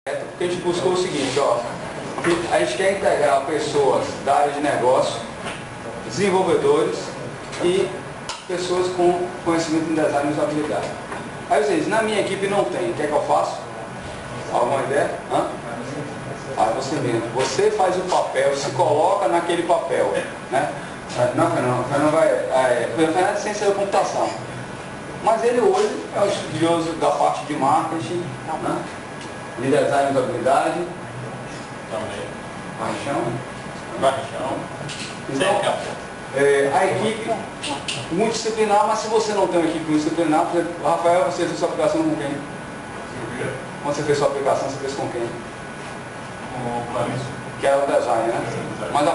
Porque a gente buscou o seguinte, ó, que a gente quer integrar pessoas da área de negócio, desenvolvedores e pessoas com conhecimento em design e usabilidade. Aí vocês, na minha equipe não tem, o que é que eu faço? Alguma ideia? Aí você mesmo, você faz o papel, se coloca naquele papel, né? Não, Fernando vai, Fernando é ciência da computação. Mas ele hoje é um estudioso da parte de marketing, né? De design e usabilidade. Também. Paixão. Então, a equipe multidisciplinar, mas se você não tem uma equipe multidisciplinar, por exemplo, Rafael, você fez sua aplicação com quem? Quando você fez sua aplicação, você fez com quem? Com o Clarice. Que era o design, né? Mas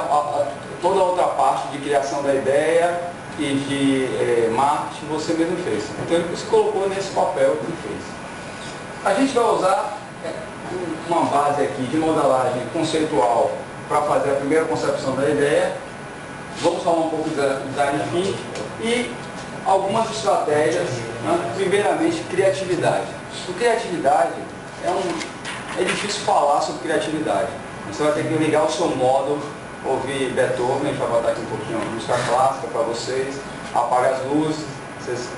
toda a outra parte de criação da ideia e de marketing você mesmo fez. Então ele se colocou nesse papel que ele fez. A gente vai usar uma base aqui de modelagem conceitual para fazer a primeira concepção da ideia. Vamos falar um pouco de design thinking e algumas estratégias, né? Primeiramente, criatividade. O criatividade é difícil falar sobre criatividade. Você vai ter que ligar o seu módulo, ouvir Beethoven, a gente vai botar aqui um pouquinho de música clássica para vocês, apaga as luzes, vocês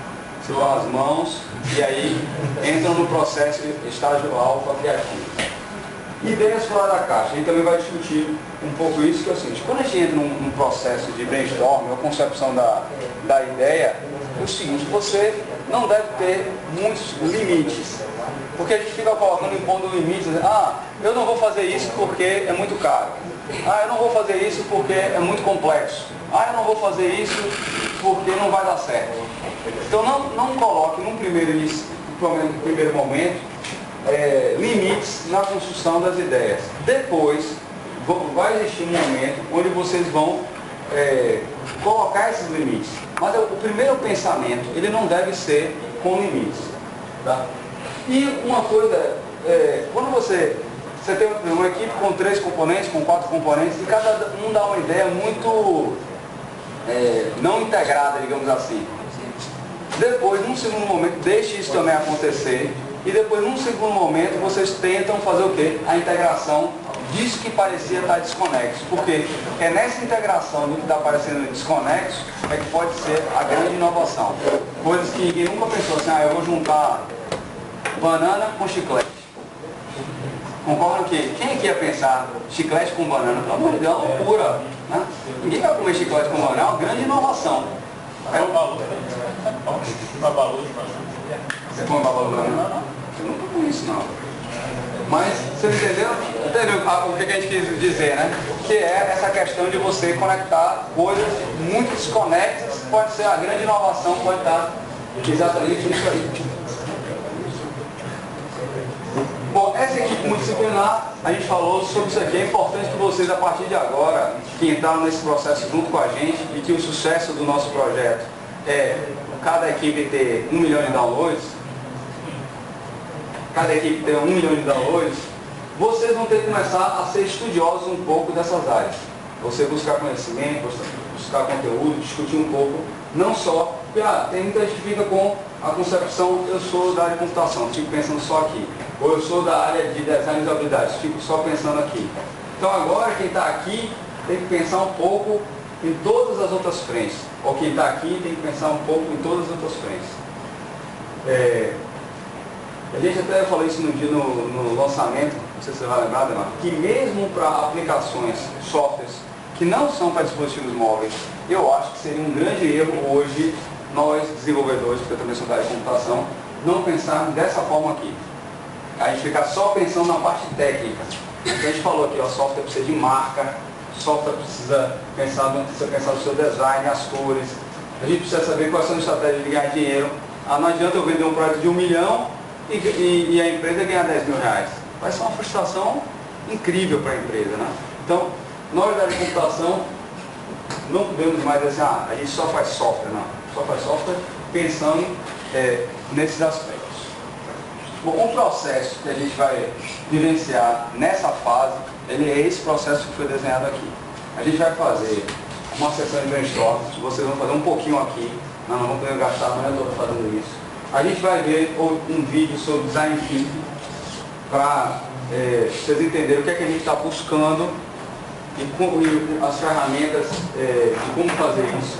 se dão as mãos e aí entram no processo estágio alfa criativo. Ideias fora da caixa, a gente também vai discutir um pouco isso, que é o seguinte, quando a gente entra num processo de brainstorming ou concepção da ideia, é o seguinte, você não deve ter muitos limites, porque a gente fica colocando, impondo limites, eu não vou fazer isso porque é muito caro, eu não vou fazer isso porque é muito complexo, eu não vou fazer isso porque não vai dar certo. Então não coloque num primeiro momento limites na construção das ideias. Depois vai existir um momento onde vocês vão colocar esses limites. Mas o primeiro pensamento, ele não deve ser com limites. Tá? E uma coisa, quando você tem uma equipe com 3 componentes, com 4 componentes, e cada um dá uma ideia muito não integrada, digamos assim. Depois, num segundo momento, deixe isso também acontecer. E depois, num segundo momento, vocês tentam fazer o quê? A integração disso que parecia estar desconexo. Porque é nessa integração do que está parecendo desconexo é que pode ser a grande inovação. Coisas que ninguém nunca pensou assim, eu vou juntar banana com chiclete. Concordam que quem aqui ia pensar chiclete com banana? Pelo amor de Deus, é uma loucura. Né? Ninguém vai comer chiclete com banana, é uma grande inovação. Você come babalu pra mim? Eu nunca comi isso, não. Mas, vocês entenderam? Entendeu o que a gente quis dizer, né? Que é essa questão de você conectar coisas muito desconexas, pode ser a grande inovação, pode estar exatamente nisso aí. Bom, essa equipe multidisciplinar, a gente falou sobre isso aqui, é importante que vocês, a partir de agora, que entraram nesse processo junto com a gente, e que o sucesso do nosso projeto cada equipe ter 1 milhão de downloads, vocês vão ter que começar a ser estudiosos um pouco dessas áreas. Você buscar conhecimento, buscar conteúdo, discutir um pouco, não só, porque tem muita gente que fica com a concepção, eu sou da área de computação, fico pensando só aqui, ou eu sou da área de design e usabilidade, fico só pensando aqui. Então agora quem está aqui tem que pensar um pouco em todas as outras frentes, ou quem está aqui tem que pensar um pouco em todas as outras frentes. A gente até falou isso no lançamento, não sei se você vai lembrar, Demar, que mesmo para aplicações, softwares, que não são para dispositivos móveis, eu acho que seria um grande erro hoje, nós desenvolvedores, porque eu também sou da área de computação, não pensarmos dessa forma aqui. A gente ficar só pensando na parte técnica. A gente falou aqui, o software precisa de marca, software precisa pensar no seu design, as cores. A gente precisa saber quais são as estratégias de ganhar dinheiro. Não adianta eu vender um projeto de 1 milhão e a empresa ganhar 10 mil reais. Vai ser uma frustração incrível para a empresa, né? Então, nós da área de computação não podemos mais dizer assim, a gente só faz software, não. Só faz software pensando nesses aspectos. Bom, um processo que a gente vai vivenciar nessa fase, ele é esse processo que foi desenhado aqui. A gente vai fazer uma sessão de brainstorm, vocês vão fazer um pouquinho aqui, nós não vamos poder gastar a manhã toda fazendo isso. A gente vai ver um vídeo sobre design thinking para vocês entenderem o que é que a gente está buscando e as ferramentas de como fazer isso.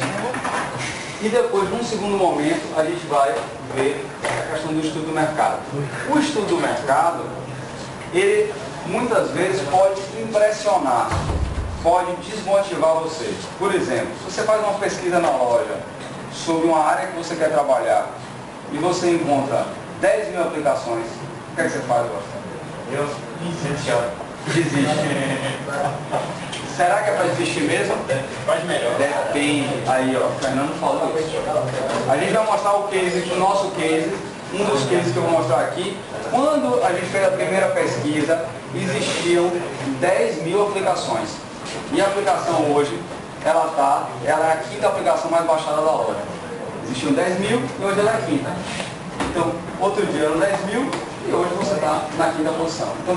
E depois, num segundo momento, a gente vai ver a questão do estudo do mercado. O estudo do mercado, ele muitas vezes pode impressionar, pode desmotivar você. Por exemplo, se você faz uma pesquisa na loja sobre uma área que você quer trabalhar e você encontra 10 mil aplicações, o que é que você faz, Gustavo? Eu Desiste. Será que é para desistir mesmo? faz melhor. Depende. Aí, ó, o Fernando falou isso. A gente vai mostrar o case, o nosso case, um dos cases que eu vou mostrar aqui. Quando a gente fez a primeira pesquisa, existiam 10 mil aplicações. E a aplicação hoje, ela é a quinta aplicação mais baixada da loja. Existiam 10 mil e hoje ela é a quinta. Então, outro dia eram 10 mil e hoje você está na quinta posição. Então,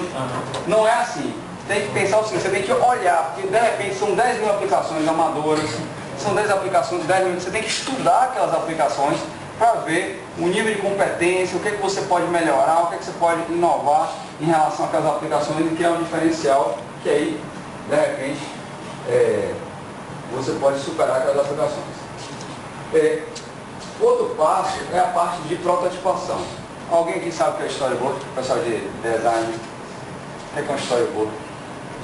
não é assim. Tem que pensar o seguinte, você tem que olhar, porque de repente são 10 mil aplicações amadoras, são 10 aplicações de 10 mil, você tem que estudar aquelas aplicações para ver o nível de competência, o que, é que você pode melhorar, o que, é que você pode inovar em relação àquelas aplicações e criar um diferencial que aí, de repente, você pode superar aquelas aplicações. Outro passo é a parte de prototipação. Alguém aqui sabe o que é storyboard? Pessoal de design, o que é um storyboard?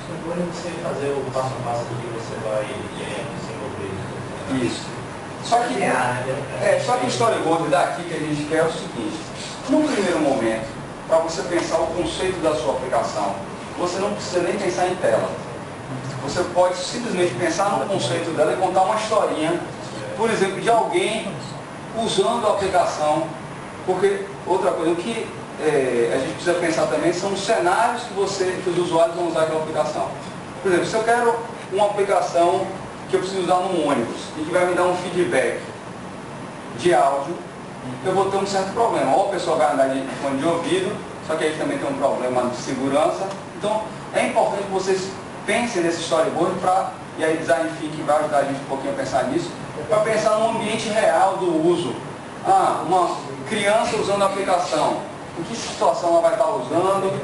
Storyboard é você fazer o passo a passo do que você vai desenvolver. Isso. Só que o storyboard daqui que a gente quer é o seguinte. No primeiro momento, para você pensar o conceito da sua aplicação, você não precisa nem pensar em tela. Você pode simplesmente pensar no conceito dela e contar uma historinha, por exemplo, de alguém usando a aplicação. Porque, outra coisa, o que a gente precisa pensar também são os cenários que os usuários vão usar aquela aplicação. Por exemplo, se eu quero uma aplicação que eu preciso usar num ônibus e que vai me dar um feedback de áudio, eu vou ter um certo problema. Ou a pessoa vai andar de fone de ouvido, só que aí também tem um problema de segurança. Então, é importante que vocês pensem nesse storyboard e aí Design Thinking vai ajudar a gente um pouquinho a pensar nisso, para pensar no ambiente real do uso. Uma criança usando a aplicação, em que situação ela vai estar usando?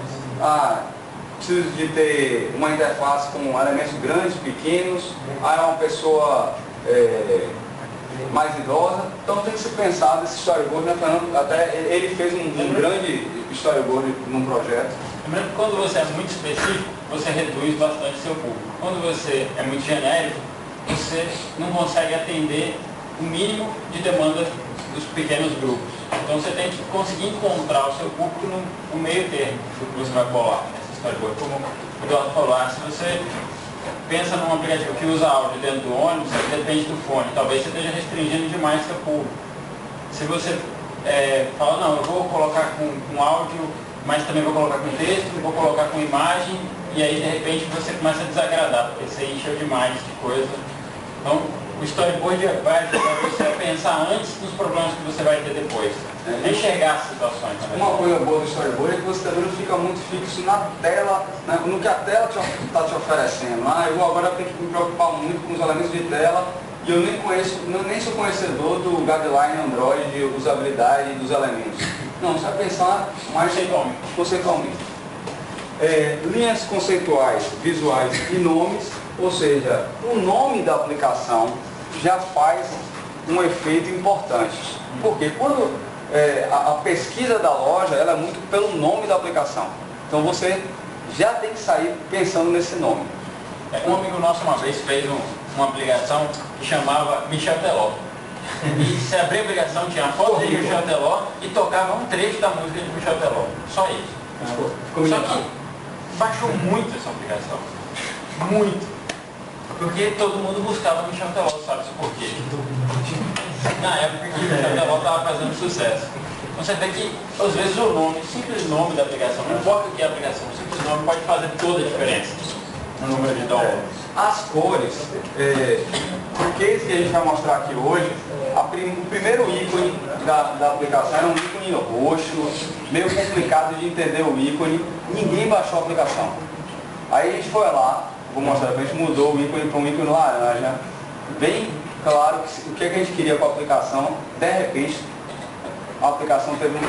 Preciso de ter uma interface com elementos grandes, pequenos, é uma pessoa mais idosa, então tem que se pensar nesse storyboard, né, Fernando? Até ele fez um grande storyboard num projeto. Lembrando que quando você é muito específico, você reduz bastante seu público. Quando você é muito genérico, você não consegue atender o mínimo de demanda dos pequenos grupos. Então você tem que conseguir encontrar o seu público no meio termo do que você vai colar nessa storyboard. Como o Eduardo falou, se você pensa num aplicativo que usa áudio dentro do ônibus, depende do fone, talvez você esteja restringindo demais seu público. Se você fala, não, eu vou colocar com áudio, mas também vou colocar com texto, vou colocar com imagem, e aí de repente você começa a desagradar, porque você encheu demais de coisa. Então, o storyboard vai ajudar você a pensar antes dos problemas que você vai ter depois. Enxergar as situações. Uma coisa boa do storyboard é que você também não fica muito fixo na tela, né, no que a tela está te oferecendo. Eu agora tenho que me preocupar muito com os elementos de tela e eu nem sou conhecedor do guideline Android de usabilidade dos elementos. Não, você vai pensar mais conceitualmente. Linhas conceituais, visuais e nomes, ou seja, o nome da aplicação já faz um efeito importante. Porque quando a pesquisa da loja ela é muito pelo nome da aplicação. Então você já tem que sair pensando nesse nome. Um amigo nosso uma vez fez uma aplicação que chamava Michel Teló. E se abrir a aplicação tinha a foto de Michel Teló e tocava um trecho da música de Michel Teló. Só isso. Só que baixou muito essa aplicação. Muito. Porque todo mundo buscava Michel Teló, sabe-se por quê? Na época que o Michel Teló estava fazendo sucesso. Então você vê que, às vezes, o nome, o simples nome da aplicação, não importa o que é a aplicação, o simples nome pode fazer toda a diferença no número de downloads. As cores, o case que a gente vai mostrar aqui hoje, o primeiro ícone da aplicação era um ícone roxo, meio complicado de entender o ícone, ninguém baixou a aplicação. Aí a gente foi lá, vou mostrar, a gente mudou o ícone para um ícone laranja, bem claro o que a gente queria com a aplicação, de repente a aplicação teve um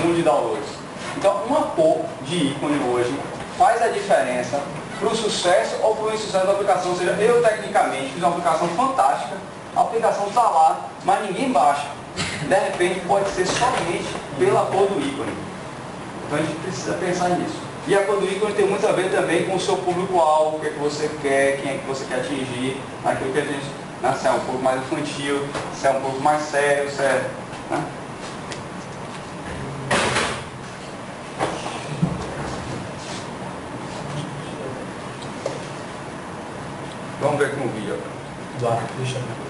boom de downloads. Então, uma cor de ícone hoje faz a diferença para o sucesso ou para o insucesso da aplicação. Ou seja, eu tecnicamente fiz uma aplicação fantástica, a aplicação está lá, mas ninguém baixa. De repente pode ser somente pela cor do ícone. Então a gente precisa pensar nisso. E a cor do ícone tem muito a ver também com o seu público-alvo, o que é que você quer, quem é que você quer atingir, naquilo que a gente, né, se é um pouco mais infantil, se é um pouco mais sério, se é, né? Vamos ver com o vídeo agora. Eduardo, deixa eu...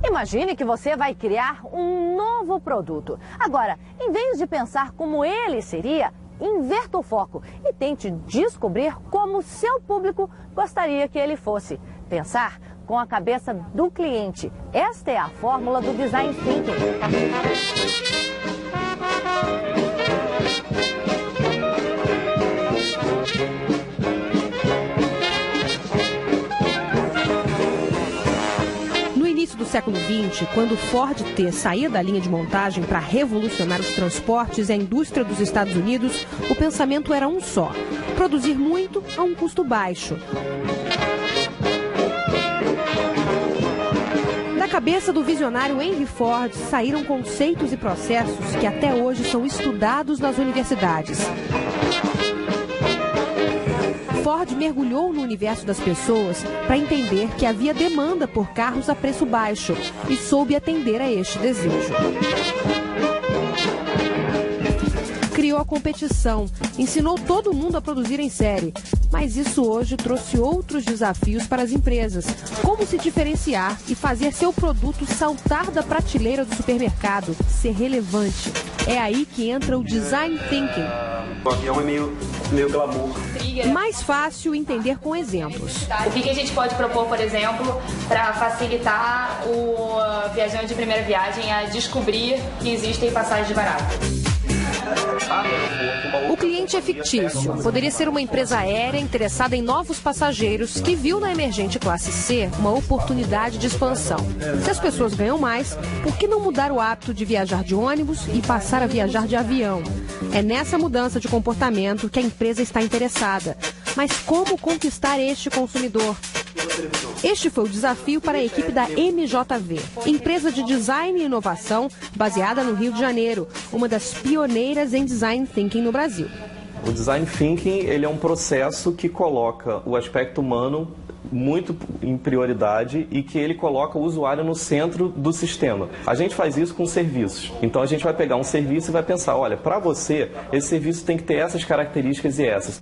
Imagine que você vai criar um novo produto. Agora, em vez de pensar como ele seria, inverta o foco e tente descobrir como o seu público gostaria que ele fosse. Pensar com a cabeça do cliente. Esta é a fórmula do Design Thinking. No início do século XX, quando o Ford T saía da linha de montagem para revolucionar os transportes e a indústria dos Estados Unidos, o pensamento era um só: produzir muito a um custo baixo. Da cabeça do visionário Henry Ford saíram conceitos e processos que até hoje são estudados nas universidades. Ford mergulhou no universo das pessoas para entender que havia demanda por carros a preço baixo e soube atender a este desejo. Criou a competição, ensinou todo mundo a produzir em série, mas isso hoje trouxe outros desafios para as empresas. Como se diferenciar e fazer seu produto saltar da prateleira do supermercado, ser relevante. É aí que entra o Design Thinking. O avião é meio glamour. Mais fácil entender com exemplos. O que a gente pode propor, por exemplo, para facilitar o viajante de primeira viagem a descobrir que existem passagens baratas? O cliente é fictício. Poderia ser uma empresa aérea interessada em novos passageiros que viu na emergente classe C uma oportunidade de expansão. Se as pessoas ganham mais, por que não mudar o hábito de viajar de ônibus e passar a viajar de avião? É nessa mudança de comportamento que a empresa está interessada. Mas como conquistar este consumidor? Este foi o desafio para a equipe da MJV, empresa de design e inovação baseada no Rio de Janeiro, uma das pioneiras em design thinking no Brasil. O design thinking, ele é um processo que coloca o aspecto humano muito em prioridade e que ele coloca o usuário no centro do sistema. A gente faz isso com serviços. Então a gente vai pegar um serviço e vai pensar, olha, para você, esse serviço tem que ter essas características e essas.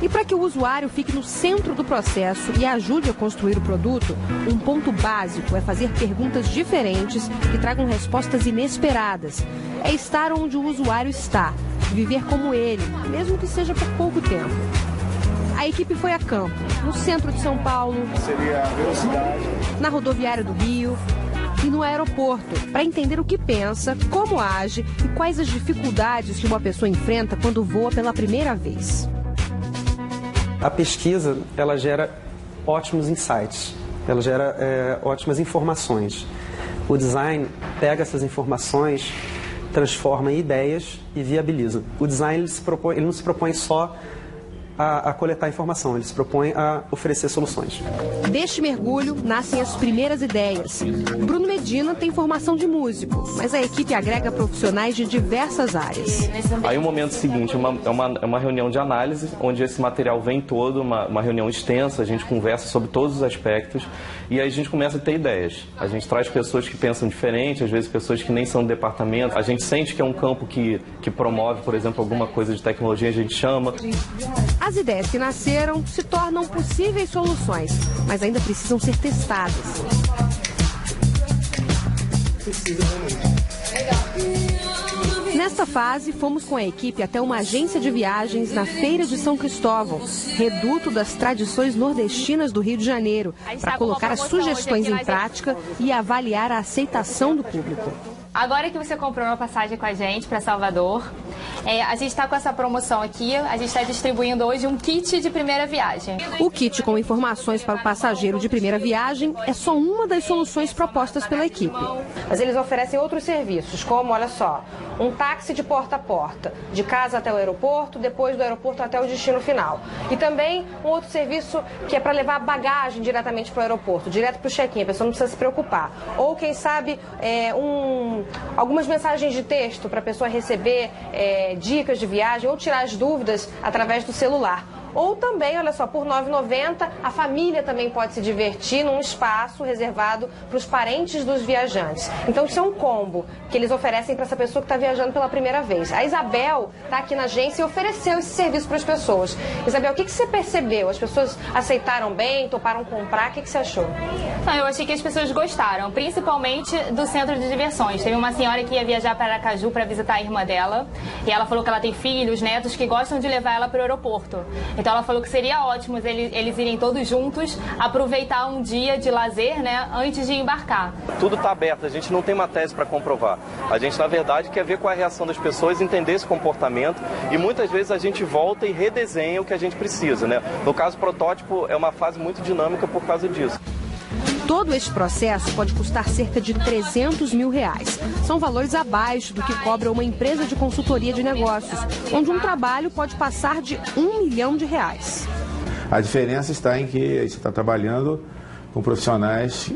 E para que o usuário fique no centro do processo e ajude a construir o produto, um ponto básico é fazer perguntas diferentes que tragam respostas inesperadas. É estar onde o usuário está, viver como ele, mesmo que seja por pouco tempo. A equipe foi a campo, no centro de São Paulo, Seria a velocidade, na rodoviária do Rio e no aeroporto, para entender o que pensa, como age e quais as dificuldades que uma pessoa enfrenta quando voa pela primeira vez. A pesquisa, ela gera ótimos insights, ela gera ótimas informações. O design pega essas informações, transforma em ideias e viabiliza. O design ele não se propõe só a coletar informação, ele se propõe a oferecer soluções. Deste mergulho nascem as primeiras ideias. Bruno Medina tem formação de músico, mas a equipe agrega profissionais de diversas áreas. Aí o momento seguinte é uma reunião de análise, onde esse material vem todo, uma reunião extensa, a gente conversa sobre todos os aspectos e aí a gente começa a ter ideias. A gente traz pessoas que pensam diferente, às vezes pessoas que nem são do departamento. A gente sente que é um campo que promove, por exemplo, alguma coisa de tecnologia, a gente chama. As ideias que nasceram se tornam possíveis soluções, mas ainda precisam ser testadas. Nesta fase, fomos com a equipe até uma agência de viagens na Feira de São Cristóvão, reduto das tradições nordestinas do Rio de Janeiro, para colocar as sugestões em prática e avaliar a aceitação do público. Agora que você comprou uma passagem com a gente para Salvador, a gente está com essa promoção aqui, a gente está distribuindo hoje um kit de primeira viagem. O kit com informações para o passageiro de primeira viagem é só uma das soluções propostas pela equipe. Mas eles oferecem outros serviços, como, olha só, um táxi de porta a porta, de casa até o aeroporto, depois do aeroporto até o destino final. E também um outro serviço que é para levar bagagem diretamente para o aeroporto, direto para o check-in, a pessoa não precisa se preocupar. Ou, quem sabe, algumas mensagens de texto para a pessoa receber dicas de viagem ou tirar as dúvidas através do celular. Ou também, olha só, por R$ 9,90 a família também pode se divertir num espaço reservado para os parentes dos viajantes. Então isso é um combo que eles oferecem para essa pessoa que está viajando pela primeira vez. A Isabel está aqui na agência e ofereceu esse serviço para as pessoas. Isabel, o que você percebeu? As pessoas aceitaram bem, toparam comprar? O que você achou? Eu achei que as pessoas gostaram, principalmente do centro de diversões. Teve uma senhora que ia viajar para Aracaju para visitar a irmã dela e ela falou que ela tem filhos, netos que gostam de levar ela para o aeroporto. Então ela falou que seria ótimo eles irem todos juntos, aproveitar um dia de lazer, né, antes de embarcar. Tudo está aberto, a gente não tem uma tese para comprovar. A gente, na verdade, quer ver qual é a reação das pessoas, entender esse comportamento e muitas vezes a gente volta e redesenha o que a gente precisa, né? No caso, o protótipo é uma fase muito dinâmica por causa disso. Todo esse processo pode custar cerca de R$300 mil. São valores abaixo do que cobra uma empresa de consultoria de negócios, onde um trabalho pode passar de R$1 milhão. A diferença está em que a gente está trabalhando com profissionais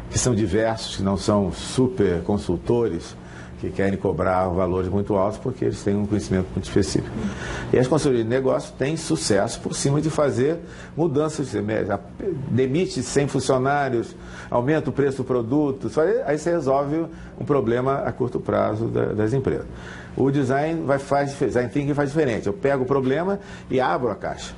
que são diversos, que não são super consultores, que querem cobrar valores muito altos porque eles têm um conhecimento muito específico. E as consultorias de negócio têm sucesso por cima de fazer mudanças, demite 100 funcionários, aumenta o preço do produto, aí você resolve um problema a curto prazo das empresas. O design thinking faz diferente. Eu pego o problema e abro a caixa.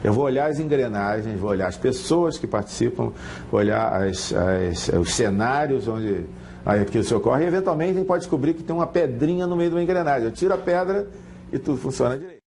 Eu vou olhar as engrenagens, vou olhar as pessoas que participam, vou olhar os cenários onde aquilo se ocorre e, eventualmente, a gente pode descobrir que tem uma pedrinha no meio de uma engrenagem. Eu tiro a pedra e tudo funciona direito.